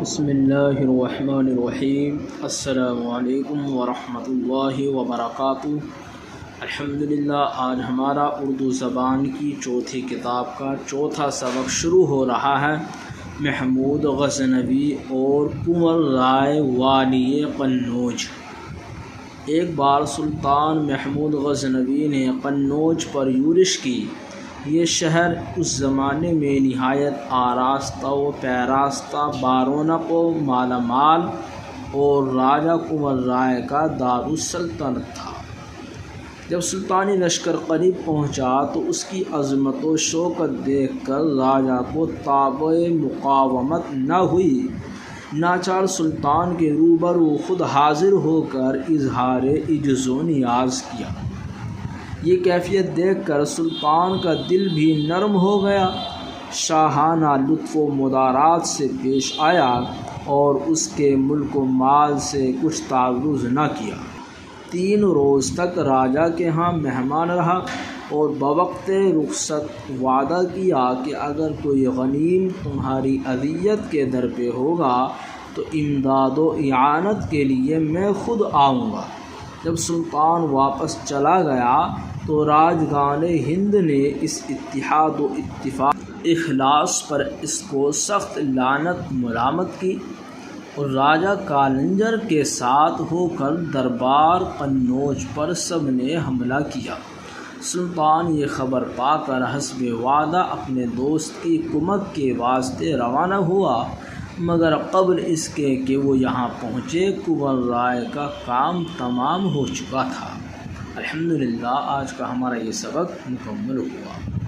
بسم اللہ الرحمن الرحیم۔ السلام علیکم ورحمۃ اللہ وبرکاتہ۔ الحمدللہ، آج ہمارا اردو زبان کی چوتھی کتاب کا چوتھا سبق شروع ہو رہا ہے۔ محمود غزنوی اور کنور رائے والی قنوج۔ ایک بار سلطان محمود غزنوی نے قنوج پر یورش کی۔ یہ شہر اس زمانے میں نہایت آراستہ و پیراستہ، بارونق و مالا مال اور راجہ کنور رائے کا دارالسلطنت تھا۔ جب سلطانی لشکر قریب پہنچا تو اس کی عظمت و شوکت دیکھ کر راجہ کو تابع مقاومت نہ ہوئی۔ ناچار سلطان کے روبرو خود حاضر ہو کر اظہار عجز و نیاز کیا۔ یہ کیفیت دیکھ کر سلطان کا دل بھی نرم ہو گیا، شاہانہ لطف و مدارات سے پیش آیا اور اس کے ملک و مال سے کچھ تعرض نہ کیا۔ 3 روز تک راجہ کے ہاں مہمان رہا اور بوقت رخصت وعدہ کیا کہ اگر کوئی غنیم تمہاری اذیت کے در پہ ہوگا تو امداد و اعانت کے لیے میں خود آؤں گا۔ جب سلطان واپس چلا گیا تو راجگان ہند نے اس اتحاد و اتفاق اخلاص پر اس کو سخت لعنت ملامت کی اور راجہ کالنجر کے ساتھ ہو کر دربار قنوج پر سب نے حملہ کیا۔ سلطان یہ خبر پا کر حسب وعدہ اپنے دوست کی کمک کے واسطے روانہ ہوا، مگر قبل اس کے کہ وہ یہاں پہنچے کنور رائے کا کام تمام ہو چکا تھا۔ الحمدللہ، آج کا ہمارا یہ سبق مکمل ہوا۔